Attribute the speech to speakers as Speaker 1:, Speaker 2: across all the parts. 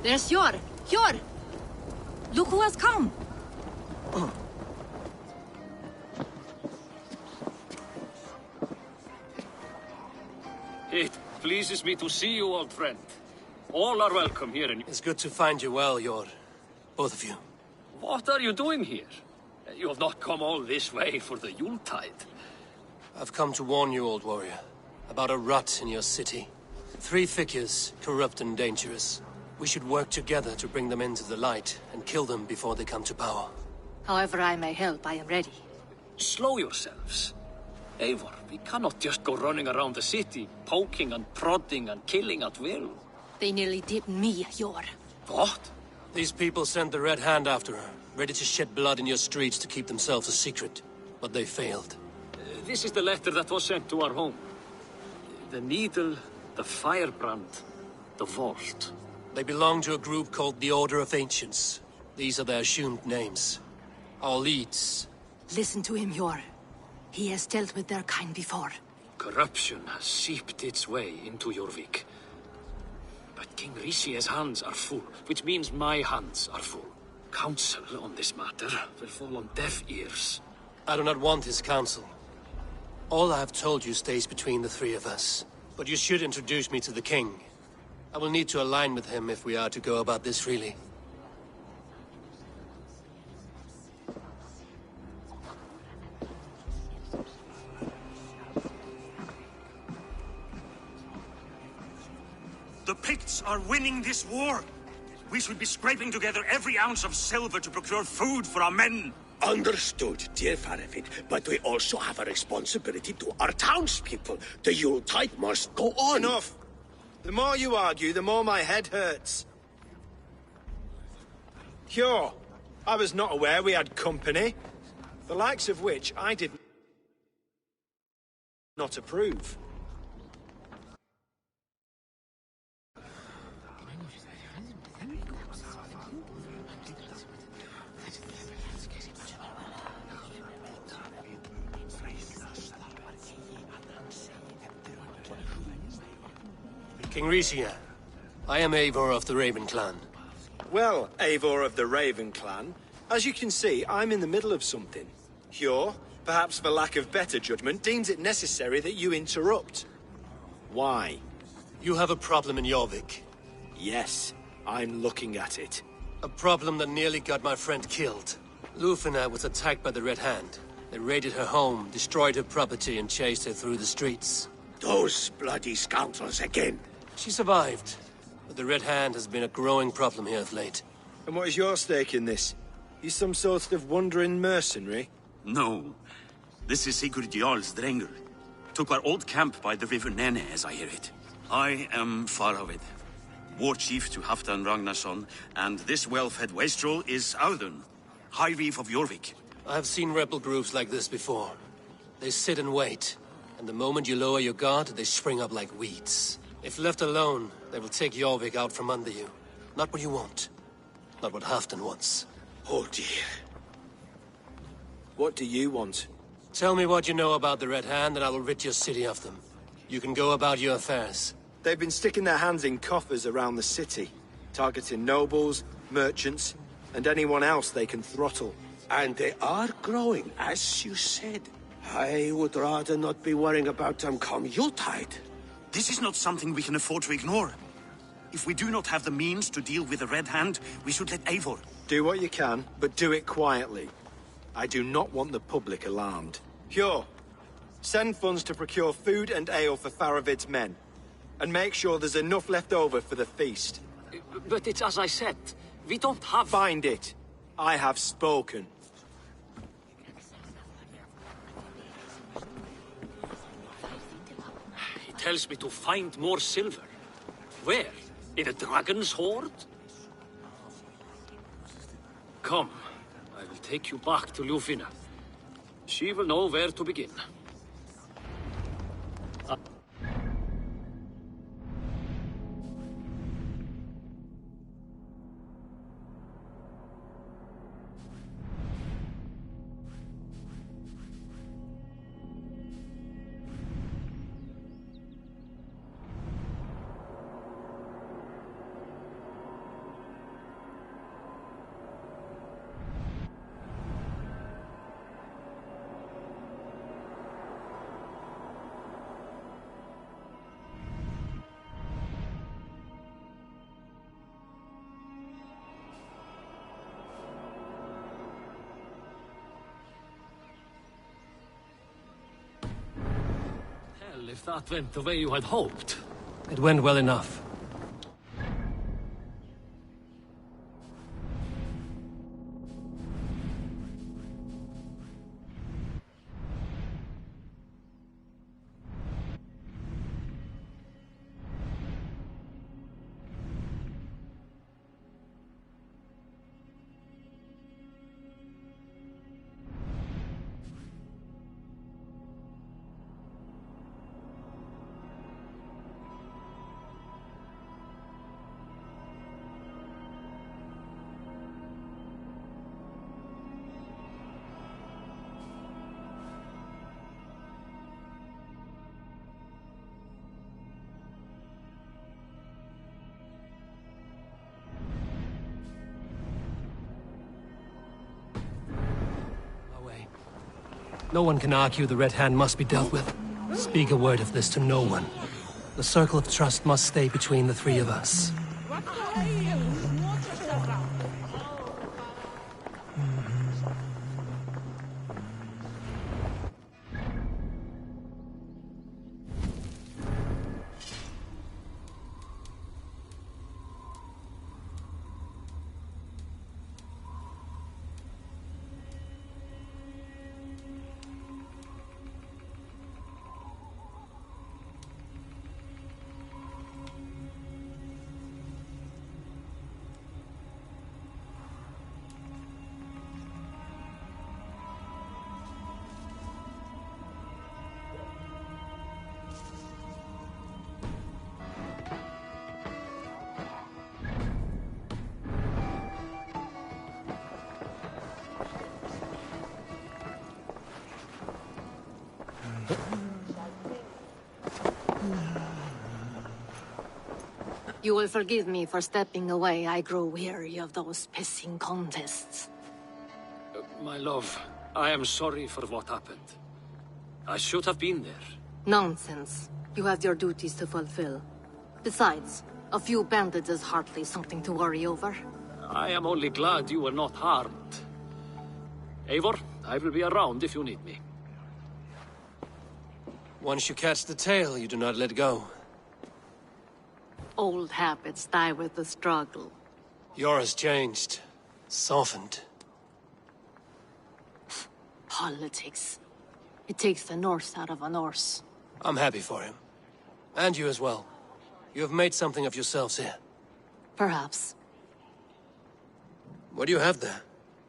Speaker 1: There's Jor! Look who has come!
Speaker 2: It pleases me to see you, old friend. All are welcome here in...
Speaker 3: It's good to find you well, Jor. Both of you.
Speaker 2: What are you doing here? You have not come all this way for the Yuletide.
Speaker 3: I've come to warn you, old warrior, about a rot in your city. 3 figures, corrupt and dangerous. We should work together to bring them into the light and kill them before they come to power.
Speaker 1: However I may help, I am ready.
Speaker 2: Slow yourselves. Eivor, we cannot just go running around the city, poking and prodding and killing at will.
Speaker 1: They nearly did me, Jor.
Speaker 2: What?
Speaker 3: These people sent the Red Hand after her, ready to shed blood in your streets to keep themselves a secret. But they failed.
Speaker 2: This is the letter that was sent to our home. The needle, the firebrand, the vault.
Speaker 3: They belong to a group called the Order of Ancients. These are their assumed names. Our leads.
Speaker 1: Listen to him, Jor. He has dealt with their kind before.
Speaker 2: Corruption has seeped its way into Jorvik. But King Rishi's hands are full, which means my hands are full. Counsel on this matter will fall on deaf ears.
Speaker 3: I do not want his counsel. All I have told you stays between the 3 of us. But you should introduce me to the king. I will need to align with him if we are to go about this freely.
Speaker 4: The Picts are winning this war. We should be scraping together every ounce of silver to procure food for our men.
Speaker 5: Understood, dear Faravid, but we also have a responsibility to our townspeople. The Yuletide must go on.
Speaker 6: Enough! The more you argue, the more my head hurts. Sure, I was not aware we had company, the likes of which I did not approve.
Speaker 3: King Risia, I am Eivor of the Raven clan.
Speaker 6: Well, Eivor of the Raven clan, as you can see, I'm in the middle of something. Hjor, perhaps for lack of better judgment, deems it necessary that you interrupt. Why?
Speaker 3: You have a problem in Jorvik.
Speaker 6: Yes, I'm looking at it.
Speaker 3: A problem that nearly got my friend killed. Lufina was attacked by the Red Hand. They raided her home, destroyed her property, and chased her through the streets.
Speaker 5: Those bloody scoundrels again.
Speaker 3: She survived, but the Red Hand has been a growing problem here of late.
Speaker 6: And what is your stake in this? You some sort of wandering mercenary?
Speaker 4: No. This is Sigurd Jarl's Drenger. Took our old camp by the river Nene, as I hear it. I am Faravid, war chief to Halfdan Ragnarsson, and this well-fed wastrel is Audun, High Reeve of Jorvik.
Speaker 3: I have seen rebel groups like this before. They sit and wait, and the moment you lower your guard, they spring up like weeds. If left alone, they will take Jorvik out from under you. Not what you want. Not what Halfdan wants.
Speaker 5: Oh dear.
Speaker 6: What do you want?
Speaker 3: Tell me what you know about the Red Hand, and I will rid your city of them. You can go about your affairs.
Speaker 6: They've been sticking their hands in coffers around the city, targeting nobles, merchants, and anyone else they can throttle.
Speaker 5: And they are growing, as you said. I would rather not be worrying about them come Yuletide.
Speaker 4: This is not something we can afford to ignore. If we do not have the means to deal with the Red Hand, we should let Eivor.
Speaker 6: Do what you can, but do it quietly. I do not want the public alarmed. Hjor, send funds to procure food and ale for Faravid's men. And make sure there's enough left over for the feast.
Speaker 2: But it's as I said, we don't have...
Speaker 6: Find it. I have spoken.
Speaker 2: He tells me to find more silver. Where? In a dragon's hoard? Come, I will take you back to Lufina. She will know where to begin. if that went the way you had hoped.
Speaker 3: It went well enough. No one can argue the Red Hand must be dealt with. Speak a word of this to no one. The circle of trust must stay between the three of us.
Speaker 1: You will forgive me for stepping away. I grow weary of those pissing contests.
Speaker 2: My love, I am sorry for what happened. I should have been there.
Speaker 1: Nonsense. You have your duties to fulfill. Besides, a few bandits is hardly something to worry over.
Speaker 2: I am only glad you were not harmed. Eivor, I will be around if you need me.
Speaker 3: Once you catch the tail, you do not let go.
Speaker 1: Old habits die with the struggle.
Speaker 3: Yours changed. Softened.
Speaker 1: Politics. It takes the Norse out of a Norse.
Speaker 3: I'm happy for him. And you as well. You have made something of yourselves here.
Speaker 1: Perhaps.
Speaker 3: What do you have there?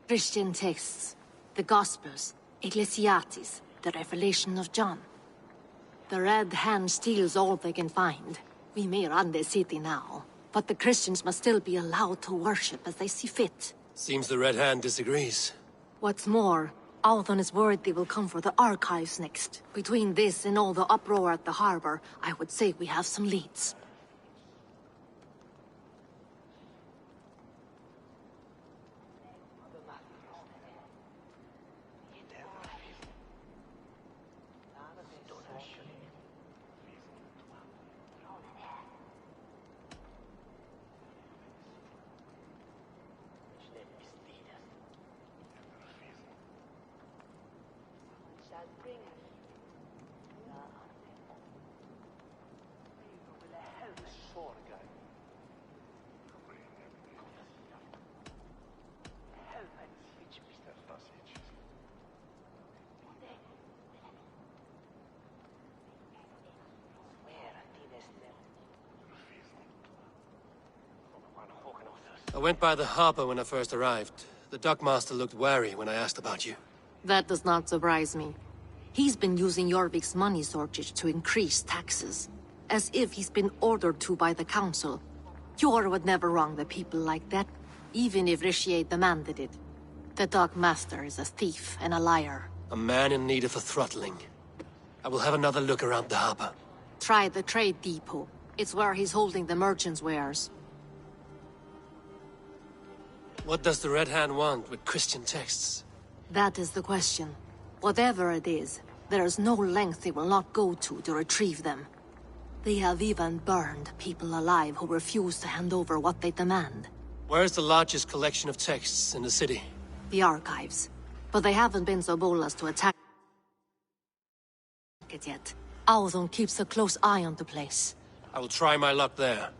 Speaker 1: Christian texts. The Gospels. Ecclesiastes. The Revelation of John. The Red Hand steals all they can find. We may run the city now, but the Christians must still be allowed to worship as they see fit.
Speaker 3: Seems the Red Hand disagrees.
Speaker 1: What's more, Alton is worried they will come for the archives next. Between this and all the uproar at the harbor, I would say we have some leads.
Speaker 3: I went by the harbor when I first arrived. The dockmaster looked wary when I asked about you.
Speaker 1: That does not surprise me. He's been using Jorvik's money shortage to increase taxes. As if he's been ordered to by the council. Jor would never wrong the people like that, even if Rishier demanded it. The dockmaster is a thief and a liar.
Speaker 3: A man in need of a throttling. I will have another look around the harbor.
Speaker 1: Try the trade depot. It's where he's holding the merchants' wares.
Speaker 3: What does the Red Hand want with Christian texts?
Speaker 1: That is the question. Whatever it is, there is no length they will not go to retrieve them. They have even burned people alive who refuse to hand over what they demand.
Speaker 3: Where's the largest collection of texts in the city?
Speaker 1: The archives. But they haven't been so bold as to attack it yet. Auðun keeps a close eye on the place.
Speaker 3: I will try my luck there.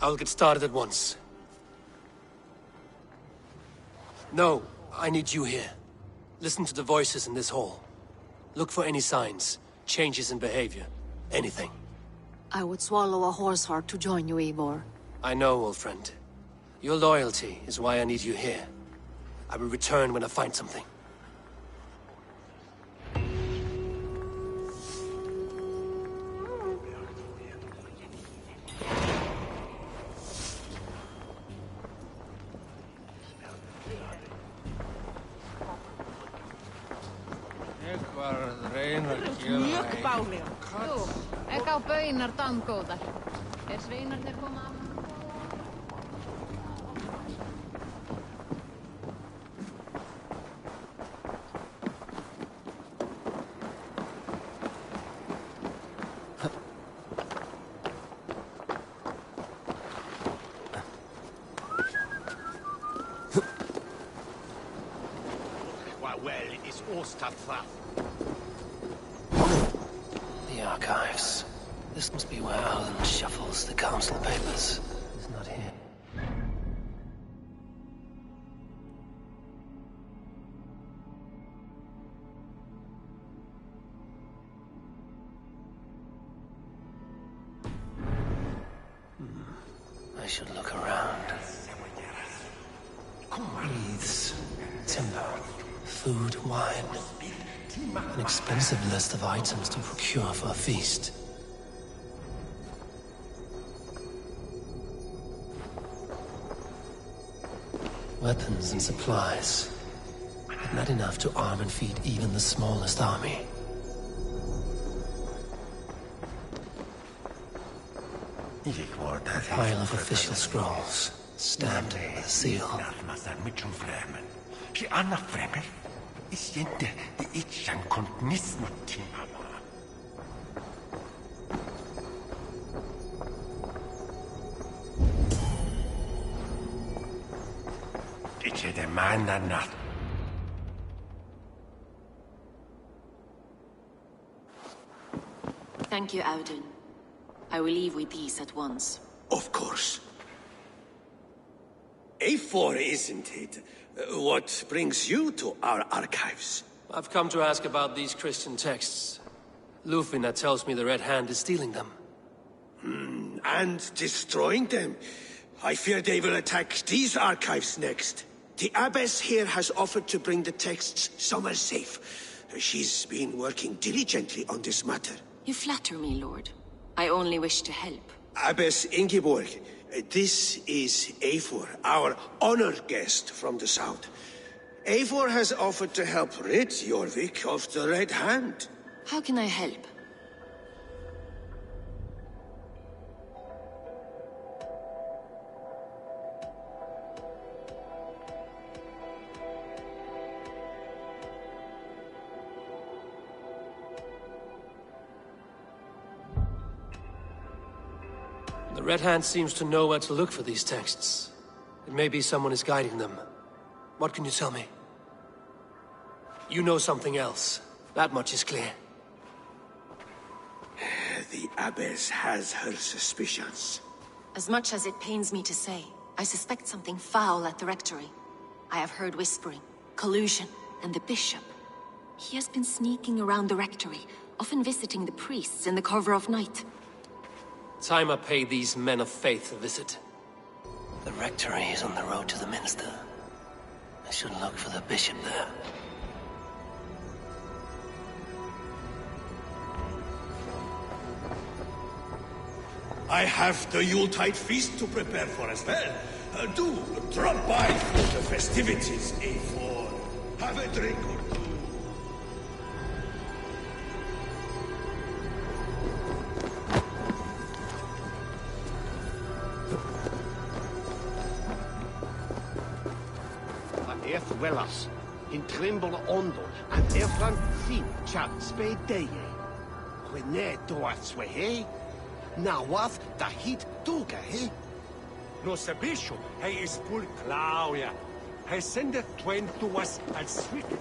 Speaker 3: I'll get started at once. No, I need you here. Listen to the voices in this hall. Look for any signs, changes in behavior, anything.
Speaker 1: I would swallow a horse heart to join you, Eivor.
Speaker 3: I know, old friend. Your loyalty is why I need you here. I will return when I find something.
Speaker 7: Mjög bálega. Jú, ekki á baunar dangóðar. Sveinarnir koma af...
Speaker 3: The archives. This must be where Alan shuffles the council papers. He's not here. I should look around. Wreaths, timber, food, wine. An expensive list of items to procure for a feast. Weapons and supplies, but not enough to arm and feed even the smallest army. A pile of official scrolls, stamped with a seal.
Speaker 8: Thank you, Audun. I will leave with these at once.
Speaker 5: Of course. A4, isn't it? What brings you to our archives?
Speaker 3: I've come to ask about these Christian texts. Lufina tells me the Red Hand is stealing them.
Speaker 5: And destroying them. I fear they will attack these archives next. The abbess here has offered to bring the texts somewhere safe. She's been working diligently on this matter.
Speaker 8: You flatter me, Lord. I only wish to help.
Speaker 5: Abbess Ingeborg, this is Eivor, our honored guest from the south. Eivor has offered to help rid Jorvik of the Red Hand.
Speaker 8: How can I help?
Speaker 3: The Red Hand seems to know where to look for these texts. It may be someone is guiding them. What can you tell me? You know something else. That much is clear.
Speaker 5: The abbess has her suspicions.
Speaker 8: As much as it pains me to say, I suspect something foul at the rectory. I have heard whispering, collusion, and the bishop. He has been sneaking around the rectory, often visiting the priests in the cover of night.
Speaker 3: Time I pay these men of faith a visit. The rectory is on the road to the minster. I should look for the bishop there.
Speaker 5: I have the Yuletide feast to prepare for as well. Do drop by for the festivities, A4. Have a drink or two.
Speaker 9: Eth Wellas, in Trimble Ondo, and Efran Si Chat Spedeye. Quene Doatswe, he? Nawath Dahit Duga, he?
Speaker 10: No sabisho, he is full Claudia. He sendeth twain to us as swift.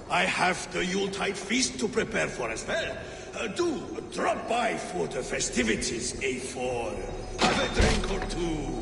Speaker 5: I have the Yuletide feast to prepare for as well. Do drop by for the festivities, A4. Have a drink or two.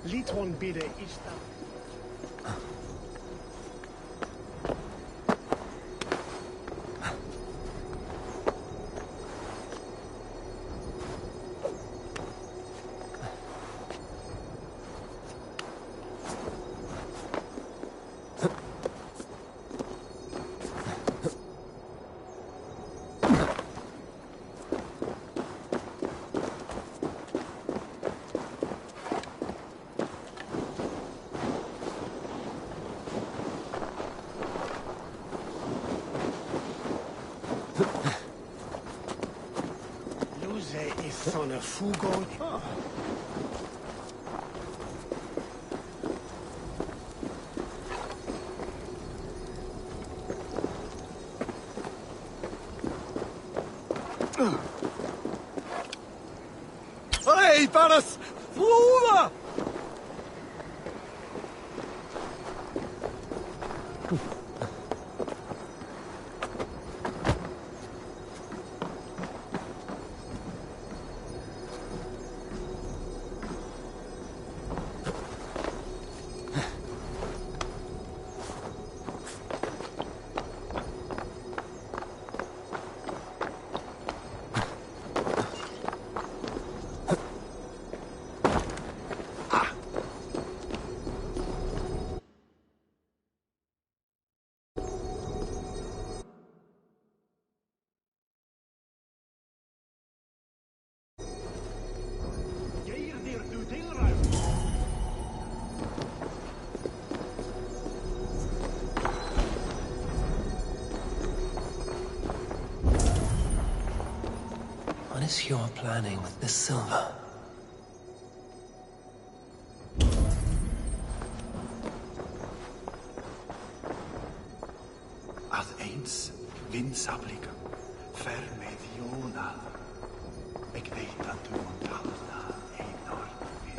Speaker 9: Liton bide is dat. Son of Fugo. Oh.
Speaker 10: Hey, Paras! Flora!
Speaker 3: What is your planning with this silver?
Speaker 11: Ad eins vinsablica, fermediona, ec veita tumontalna enormi.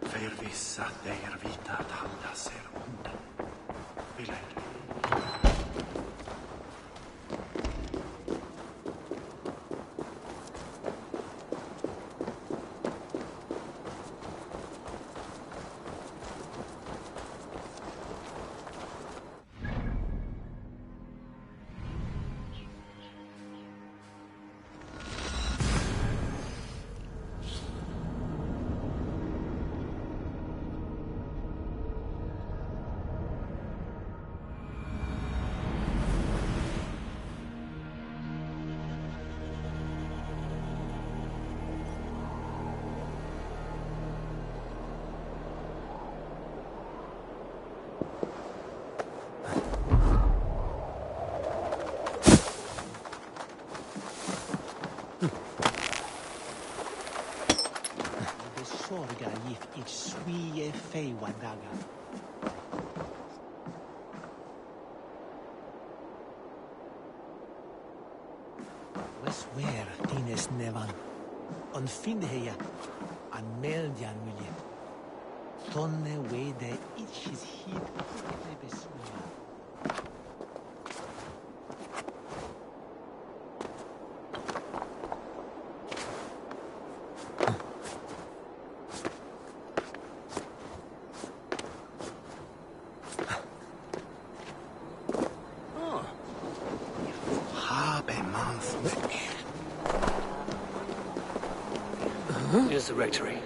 Speaker 11: Förvissa er vita att handla ser onda. Vill
Speaker 12: sorga gift ich swie fei wadaga. Weswer tines nevan. On fin heja an meldian milje. Tonne wede ich his hid ne besua.
Speaker 3: Here's the rectory.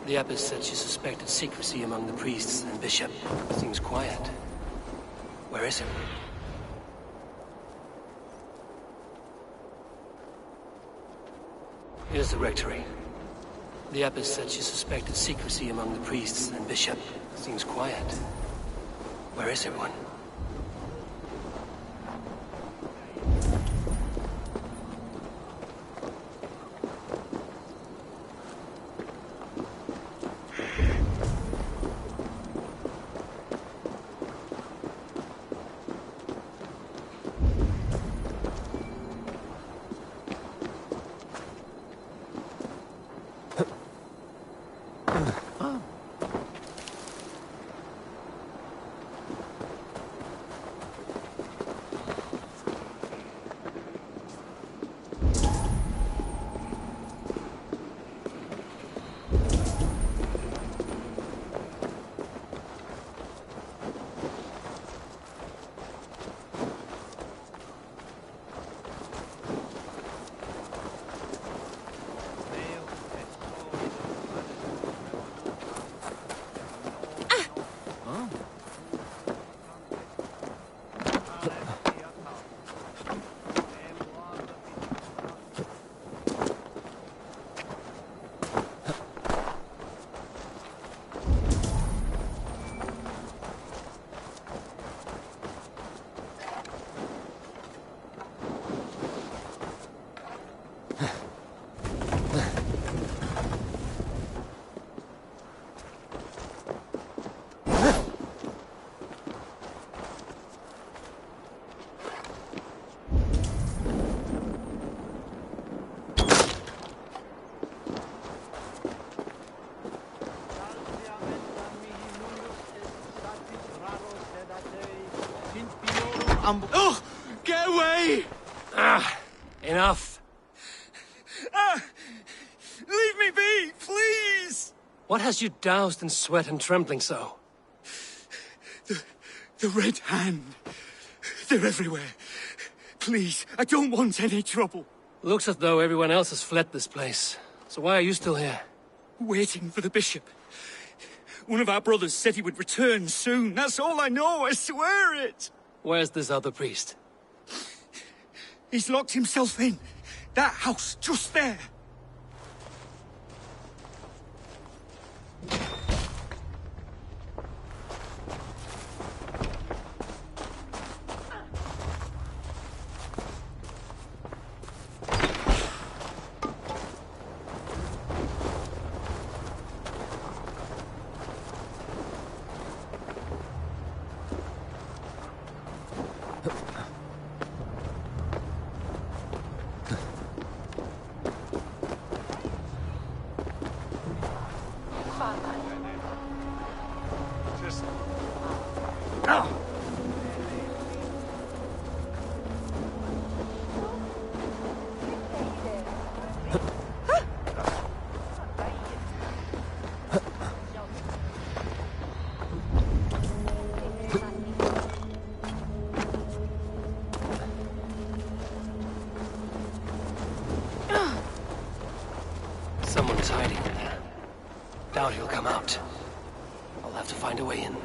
Speaker 3: The abbess said she suspected secrecy among the priests and bishop. Seems quiet. Where is it? Here's the rectory. The abbess said she suspected secrecy among the priests and bishop. Seems quiet. Where is everyone?
Speaker 6: Oh! Get away!
Speaker 3: Ah! Enough!
Speaker 6: Leave me be, please!
Speaker 3: What has you doused in sweat and trembling so?
Speaker 6: The Red Hand. They're everywhere. Please, I don't want any trouble.
Speaker 3: Looks as though everyone else has fled this place. So why are you still here?
Speaker 6: Waiting for the bishop. One of our brothers said he would return soon. That's all I know, I swear it!
Speaker 3: Where's this other priest?
Speaker 6: He's locked himself in. That house, just there.
Speaker 3: Someone's hiding in there. Doubt he'll come out. I'll have to find a way in.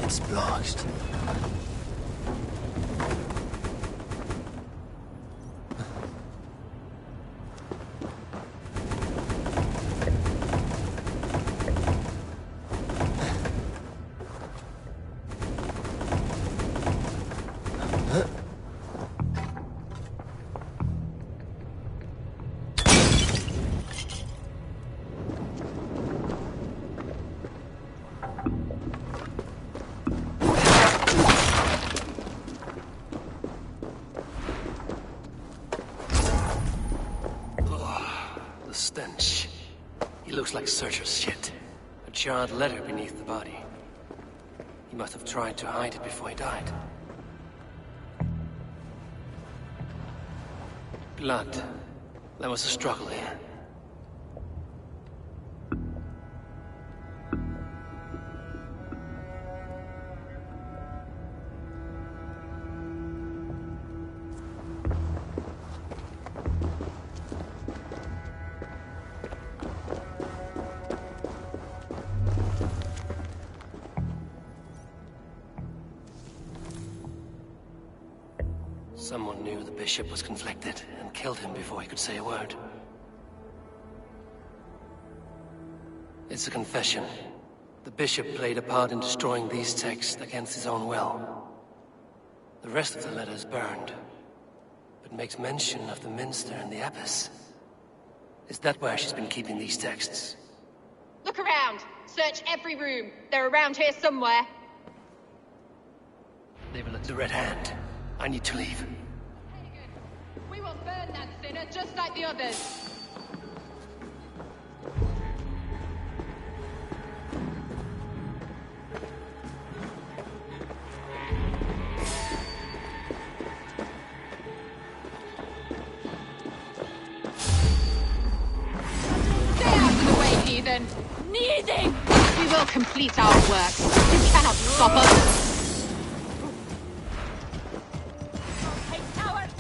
Speaker 3: It's blocked. Stench. He looks like Searcher's shit. A charred letter beneath the body. He must have tried to hide it before he died. Blood. There was a struggle here. Someone knew the bishop was conflicted and killed him before he could say a word. It's a confession. The bishop played a part in destroying these texts against his own will. The rest of the letter is burned, but makes mention of the minster and the abbess. Is that where she's been keeping these texts?
Speaker 13: Look around! Search every room! They're around here somewhere!
Speaker 3: They will at the Red Hand. I need to leave.
Speaker 13: Everyone burn that sinner just like the others. Heathen! Needing! We will complete our work. You cannot stop us! Hey, coward!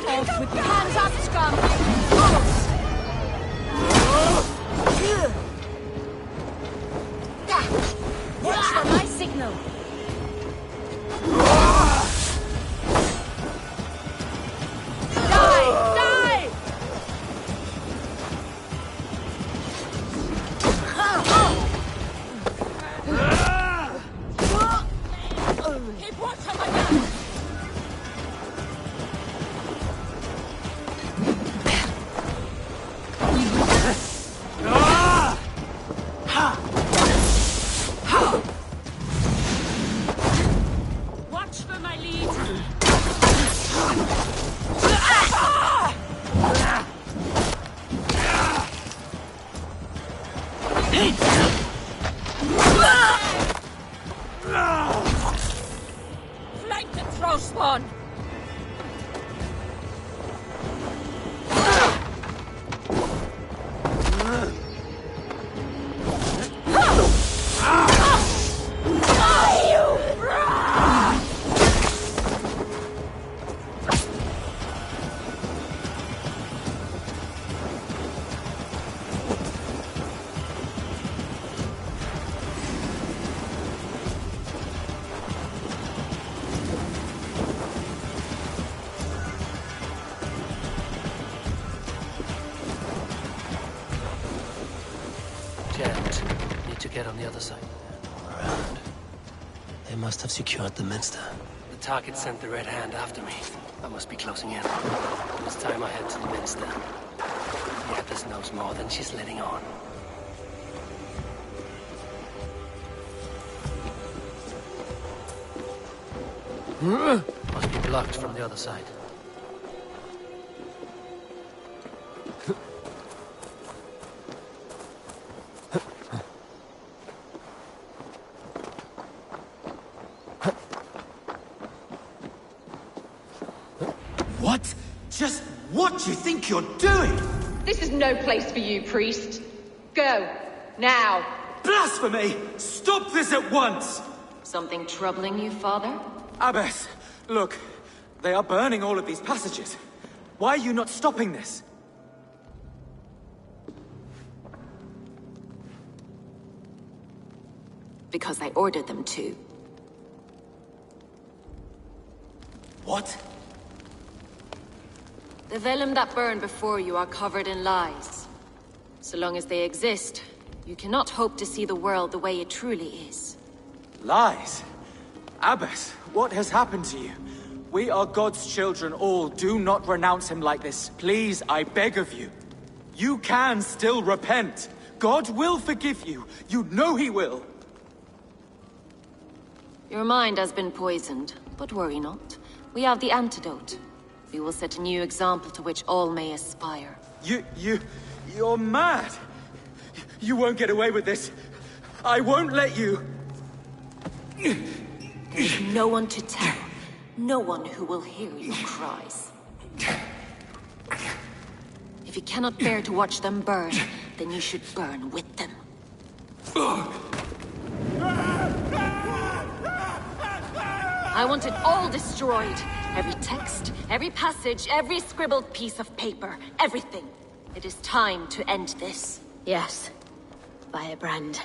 Speaker 13: Off with your hands up, scum! Watch for my signal! Die! Die! Keep watch on my gun! Flank and throw spawn!
Speaker 3: Need to get on the other side. Around. They must have secured the minster. The target sent the Red Hand after me. I must be closing in. It's time I head to the minster. The Abbess knows more than she's letting on. Must be blocked from the other side.
Speaker 6: What? Just what do you think you're doing?
Speaker 13: This is no place for you, priest. Go. Now.
Speaker 6: Blasphemy! Stop this at once!
Speaker 8: Something troubling you, father?
Speaker 6: Abbess, look. They are burning all of these passages. Why are you not stopping this?
Speaker 8: Because I ordered them to.
Speaker 6: What?
Speaker 8: The vellum that burn before you are covered in lies. So long as they exist, you cannot hope to see the world the way it truly is.
Speaker 6: Lies? Abbess, what has happened to you? We are God's children all. Do not renounce him like this. Please, I beg of you. You can still repent. God will forgive you. You know he will.
Speaker 8: Your mind has been poisoned, but worry not. We have the antidote. We will set a new example to which all may aspire.
Speaker 6: You're mad. You won't get away with this. I won't let you.
Speaker 8: There's no one to tell. No one who will hear your cries. If you cannot bear to watch them burn, then you should burn with them. I want it all destroyed. Every text, every passage, every scribbled piece of paper, everything. It is time to end this.
Speaker 1: Yes. Firebrand.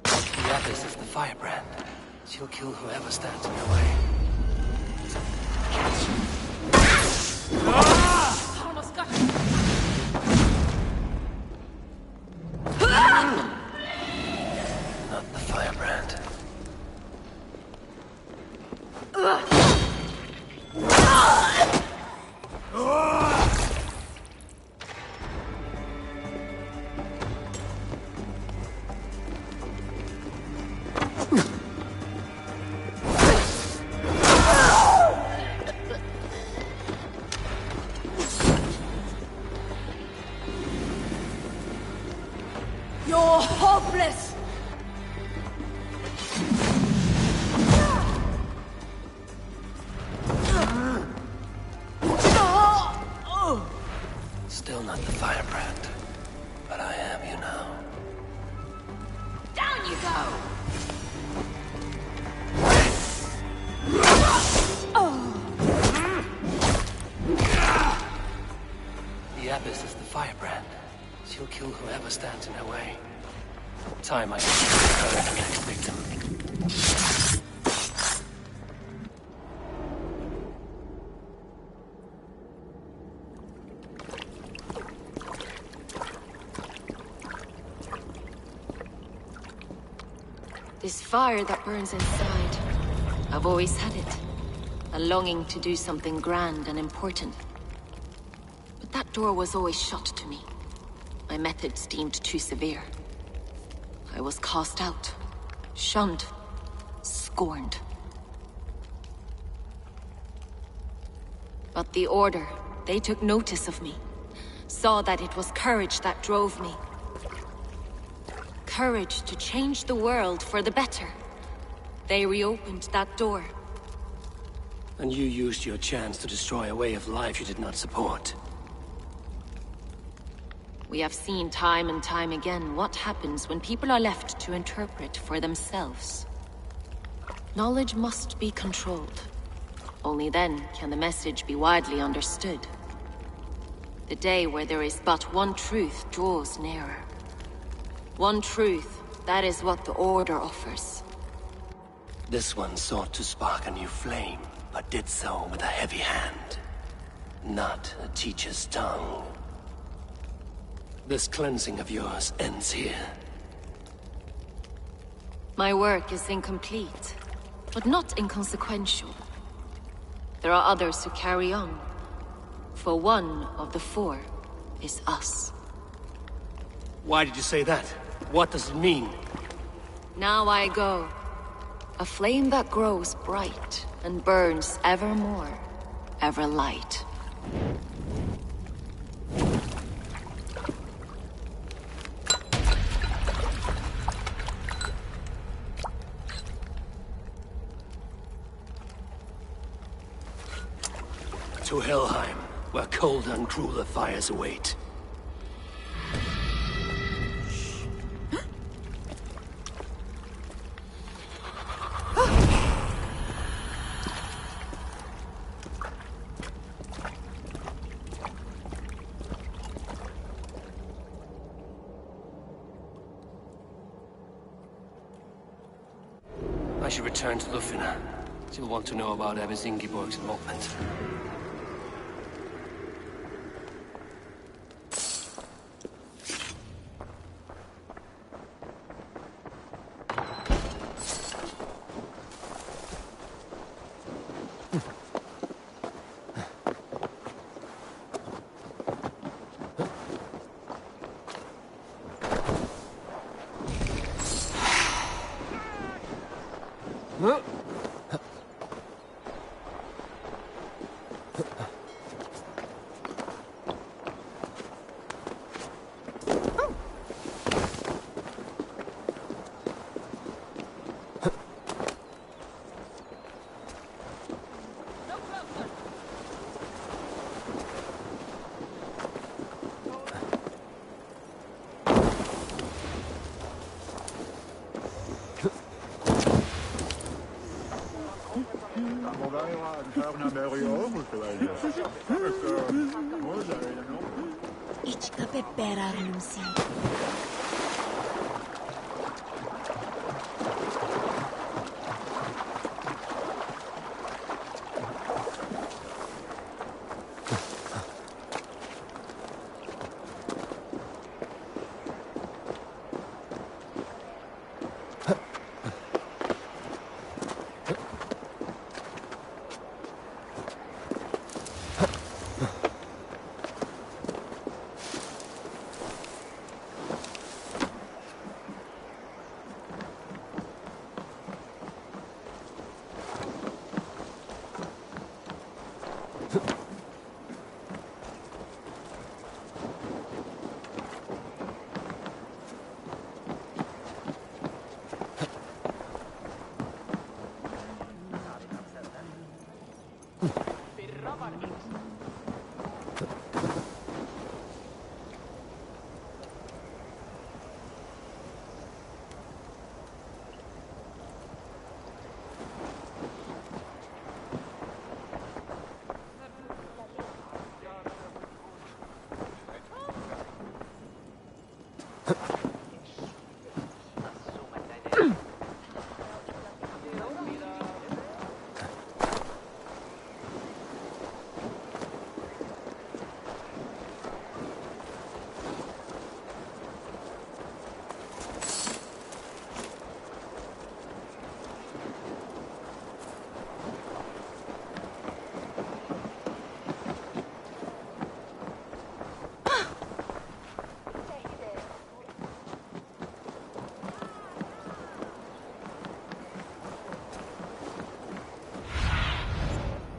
Speaker 3: The Abbess is the firebrand. She'll kill whoever stands in her way.
Speaker 13: You're hopeless!
Speaker 3: Still not the firebrand, but I am you now.
Speaker 13: Down you go!
Speaker 3: The Abyss is the firebrand. She'll kill whoever stands in her way. Time I can her the next victim.
Speaker 8: This fire that burns inside, I've always had it. A longing to do something grand and important. But that door was always shut to me. My methods deemed too severe. I was cast out, shunned, scorned. But the Order, they took notice of me. Saw that it was courage that drove me. Courage to change the world for the better. They reopened that door.
Speaker 3: And you used your chance to destroy a way of life you did not support.
Speaker 8: We have seen time and time again what happens when people are left to interpret for themselves. Knowledge must be controlled. Only then can the message be widely understood. The day where there is but one truth draws nearer. One truth, that is what the Order offers.
Speaker 3: This one sought to spark a new flame, but did so with a heavy hand. Not a teacher's tongue. This cleansing of yours ends here.
Speaker 8: My work is incomplete, but not inconsequential. There are others who carry on. For one of the four is us.
Speaker 3: Why did you say that? What does it mean?
Speaker 8: Now I go. A flame that grows bright and burns ever more, ever light.
Speaker 3: To Helheim, where colder and crueler fires await. I should return to Lufina. She'll want to know about Abbess Ingeborg's involvement.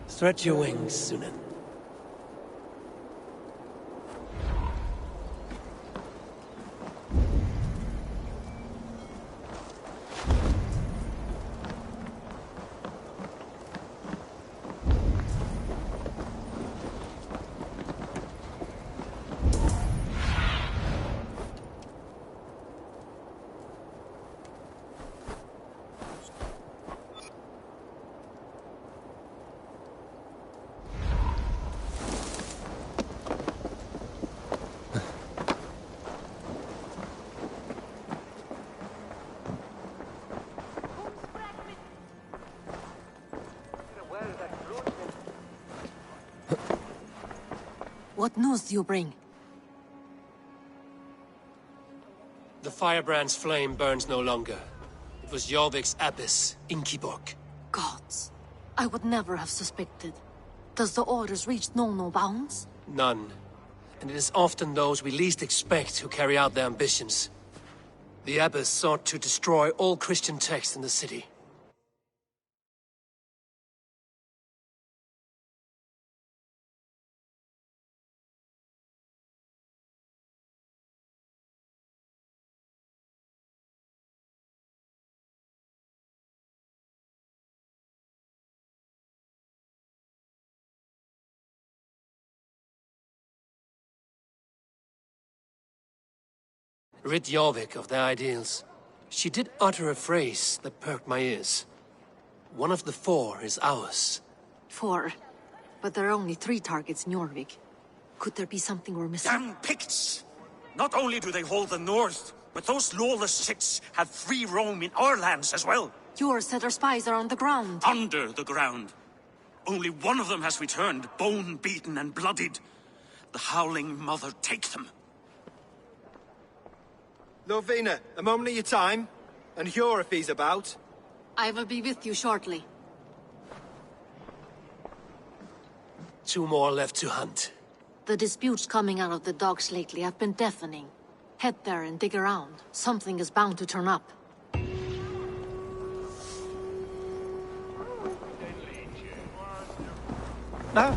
Speaker 3: Stretch your wings, Sunan.
Speaker 1: What news do you bring?
Speaker 3: The firebrand's flame burns no longer. It was Jorvik's abyss, Inkiborg.
Speaker 1: Gods, I would never have suspected. Does the orders reach no bounds?
Speaker 3: None. And it is often those we least expect who carry out their ambitions. The abbess sought to destroy all Christian texts in the city. Rid Jorvik of their ideals. She did utter a phrase that perked my ears. One of the 4 is ours.
Speaker 1: 4? But there are only 3 targets in Jorvik. Could there be something we're missing?
Speaker 4: Damn Picts! Not only do they hold the north, but those lawless shits have free roam in our lands as well.
Speaker 1: Yours said our spies are on the ground.
Speaker 4: Under the ground. Only one of them has returned, bone-beaten and bloodied. The Howling Mother take them.
Speaker 6: Lovina, a moment of your time. And Hjor if he's about.
Speaker 1: I will be with you shortly.
Speaker 3: 2 more left to hunt.
Speaker 1: The disputes coming out of the docks lately have been deafening. Head there and dig around. Something is bound to turn up.
Speaker 6: Ah.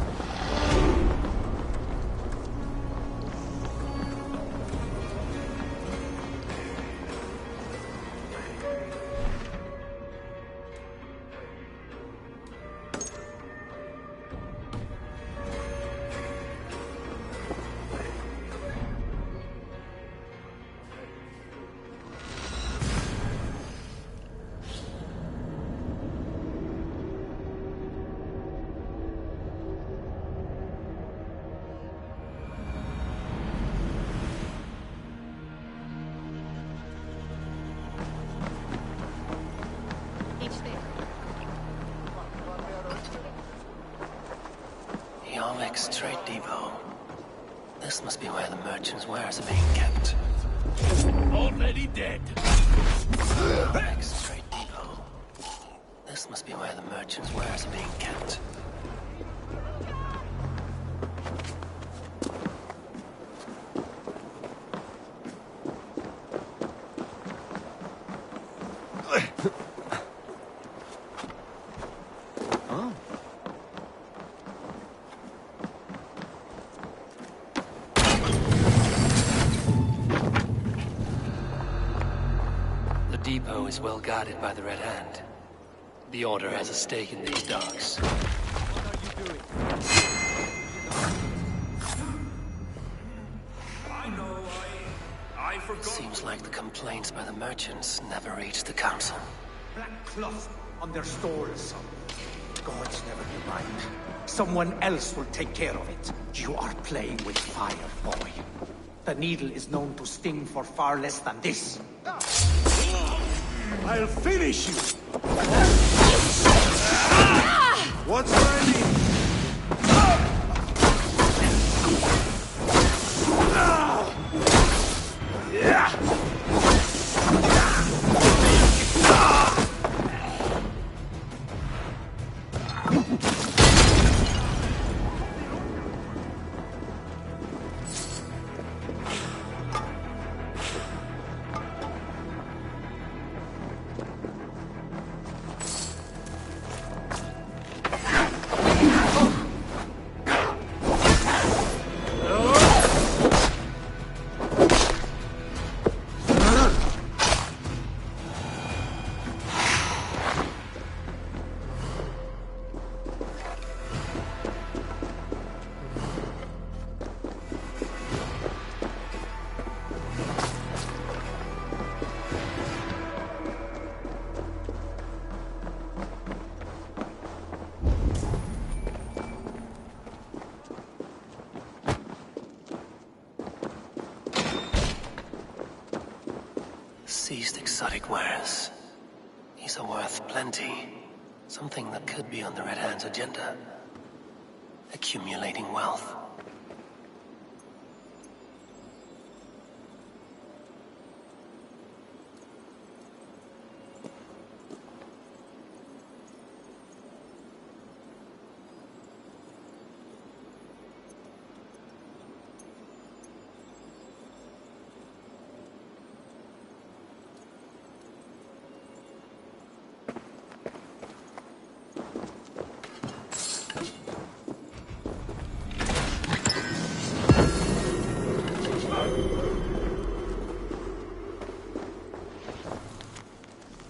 Speaker 3: Jorvik's trade depot. This must be where the merchants' wares are being kept.
Speaker 10: Already dead.
Speaker 3: Jorvik's trade depot. This must be where the merchants' wares are being kept. The depot is well guarded by the Red Hand. The Order has a stake in these docks.
Speaker 10: What are you doing? I know, I forgot.
Speaker 3: Seems like the complaints by the merchants never reached the council.
Speaker 14: Black cloth on their stores. Gods never do mind. Someone else will take care of it. You are playing with fire, boy. The needle is known to sting for far less than this.
Speaker 10: I'll finish you! What's ready?
Speaker 3: Seized exotic wares. These are worth plenty. Something that could be on the Red Hand's agenda. Accumulating wealth.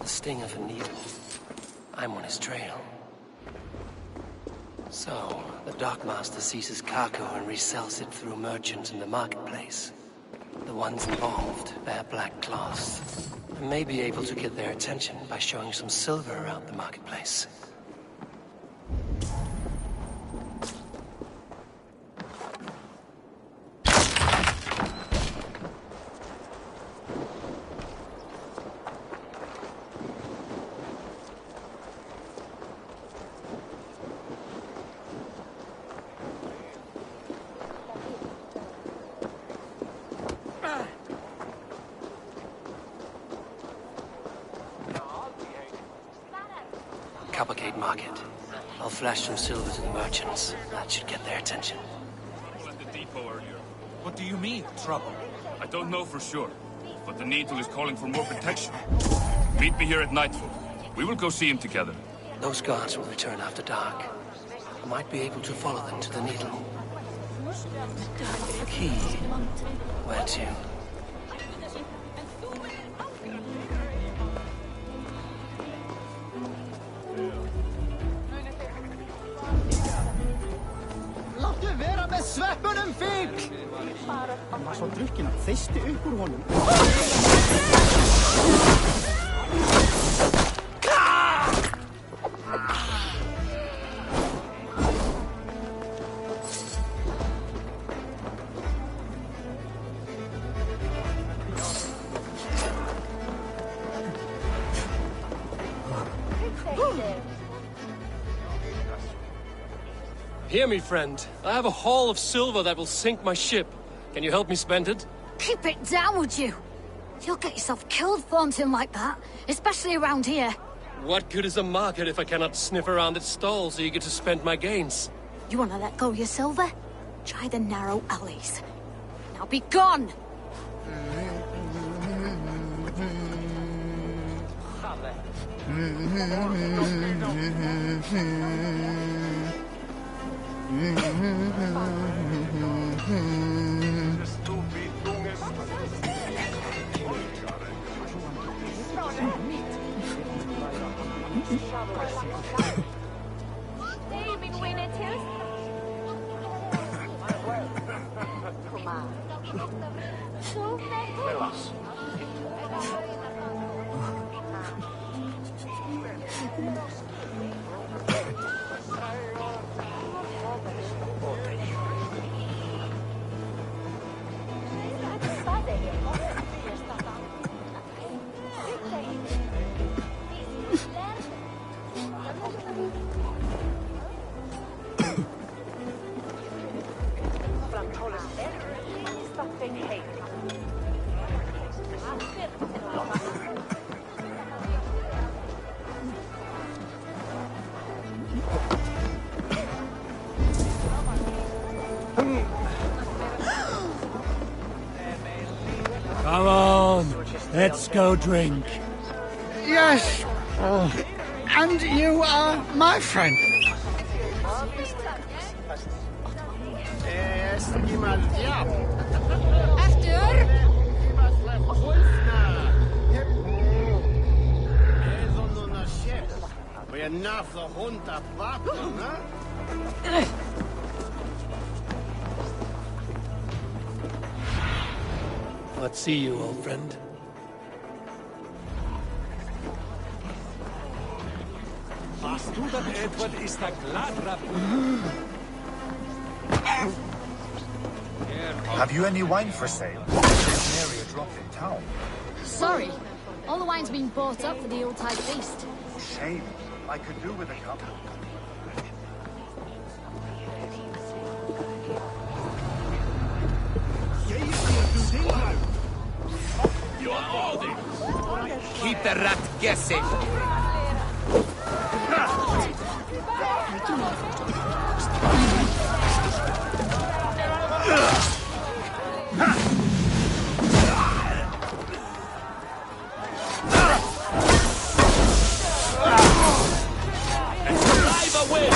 Speaker 3: Sting of a needle. I'm on his trail. So, the Dockmaster seizes cargo and resells it through merchants in the marketplace. The ones involved bear black cloths. I may be able to get their attention by showing some silver around the marketplace. Coppergate Market. I'll flash some silver to the merchants. That should get their attention.
Speaker 15: At the depot earlier.
Speaker 14: What do you mean, trouble?
Speaker 15: I don't know for sure, but the Needle is calling for more protection. Meet me here at nightfall. We will go see him together.
Speaker 3: Those guards will return after dark. I might be able to follow them to the Needle. Key. Where to?
Speaker 16: Sveppunum fík! Hann var svo drukkinn að þeysti upp úr honum.
Speaker 3: Hear me, friend. I have a haul of silver that will sink my ship. Can you help me spend it?
Speaker 17: Keep it down, would you? You'll get yourself killed flaunting like that, especially around here.
Speaker 3: What good is a market if I cannot sniff around its stalls eager to spend my gains?
Speaker 17: You want to let go of your silver? Try the narrow alleys. Now be gone!
Speaker 10: Come on, let's go drink.
Speaker 16: Yes. And you are my friend.
Speaker 3: Let's see you, old friend.
Speaker 10: Hast du dann etwas ist da glatt?
Speaker 18: Have you any wine for sale? There's an area drop in town.
Speaker 17: Sorry. All the wine's been bought up for the Yuletide feast.
Speaker 18: Shame. I could do with a cup.
Speaker 19: Keep the rat guessing.
Speaker 10: Drive away!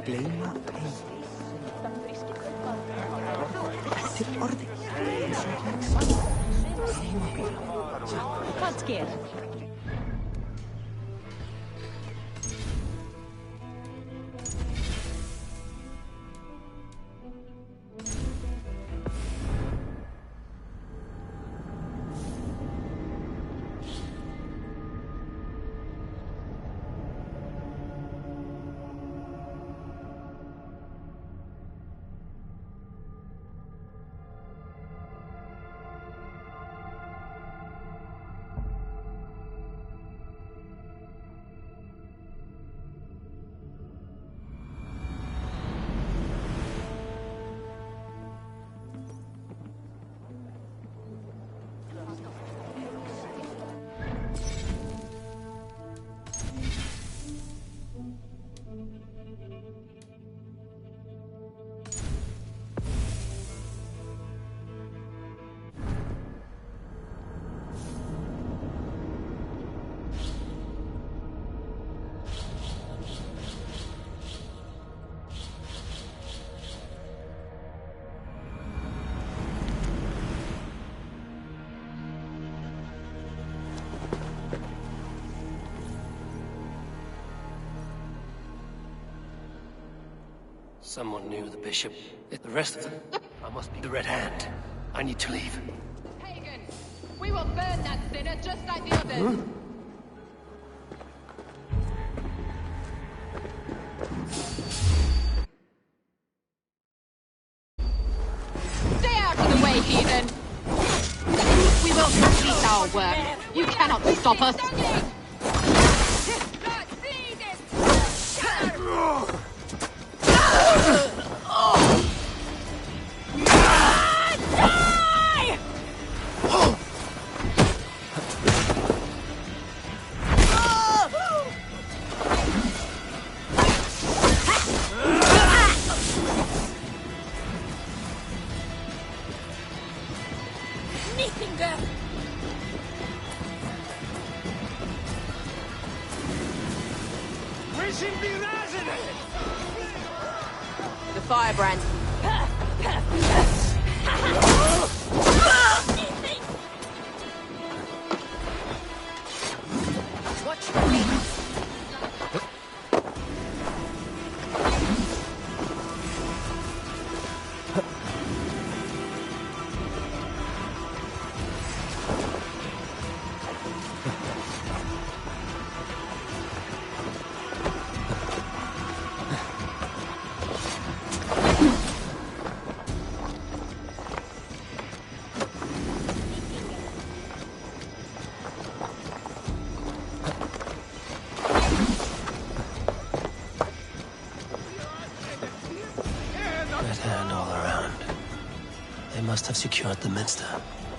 Speaker 12: Gleyma ei. Eftir orði. Segjum okkur.
Speaker 13: Hvað sker?
Speaker 3: Someone knew the bishop. The rest of them, I must be the Red Hand. I need to leave.
Speaker 13: Pagan! We will burn that sinner just like the others! Stay out of the way, heathen! We will will complete our work. You cannot stop us. The firebrand.
Speaker 3: They must have secured the minster.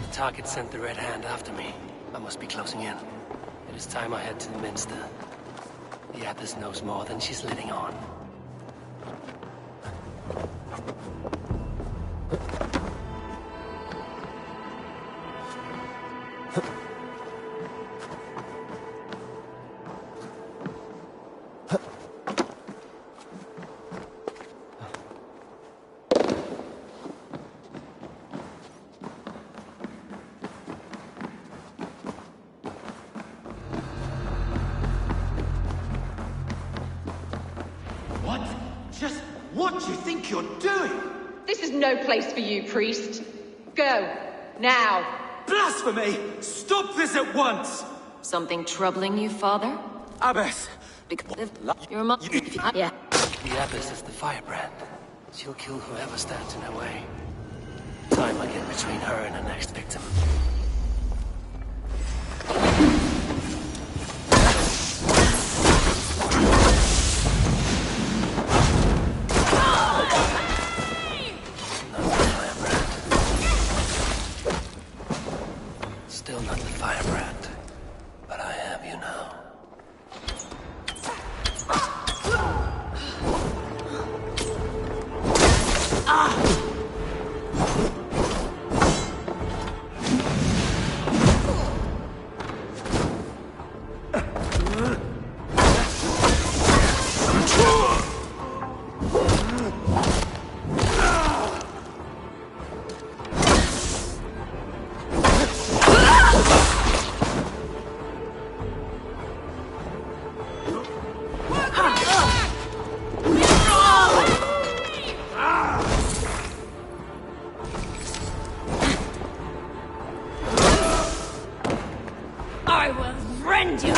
Speaker 3: The target sent the Red Hand after me. I must be closing in. It is time I head to the minster. The Abbess knows more than she's letting on.
Speaker 14: What do you think you're doing?
Speaker 13: This is no place for you, priest. Go. Now.
Speaker 14: Blasphemy! Stop this at once!
Speaker 8: Something troubling you, father?
Speaker 14: Abbess!
Speaker 8: Your mother. Yeah.
Speaker 3: The Abbess is the firebrand. She'll kill whoever stands in her way. Time I get between her and her next victim. Still not the firebrand, but I have you now.
Speaker 17: I will rend you!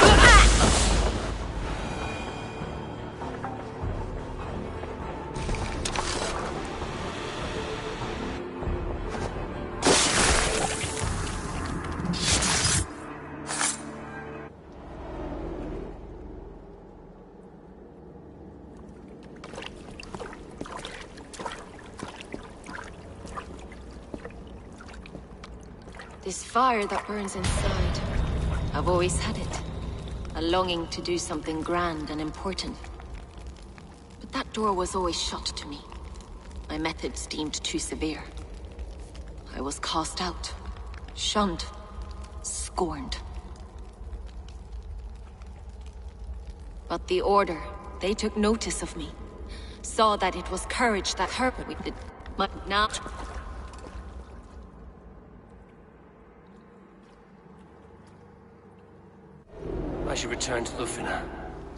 Speaker 8: This fire that burns inside, I've always had it. A longing to do something grand and important. But that door was always shut to me. My methods deemed too severe. I was cast out, shunned, scorned. But the Order, they took notice of me. Saw that it was courage that hurt me. But not.
Speaker 3: I should return to Lufina.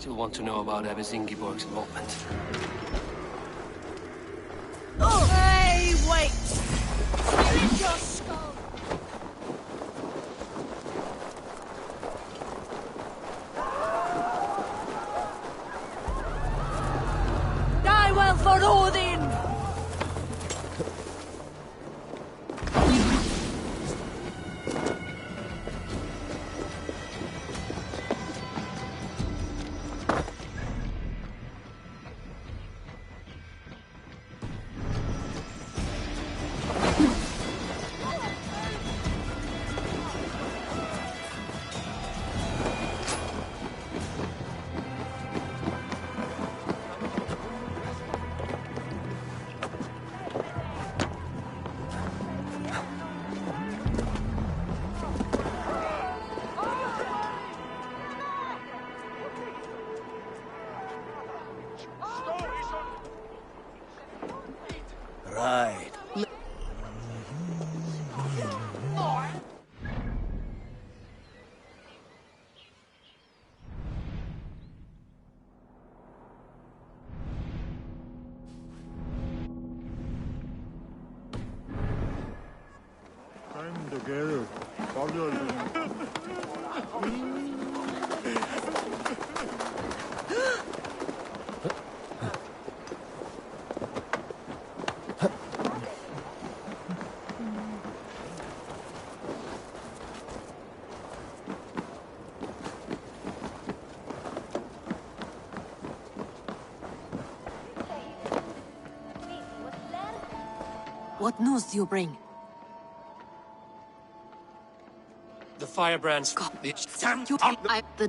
Speaker 3: She'll want to know about Abbess Ingeborg's involvement.
Speaker 17: Oh! Hey, wait! Split your skull! Die well for Odin!
Speaker 1: What news do you bring?
Speaker 3: The firebrands...
Speaker 1: The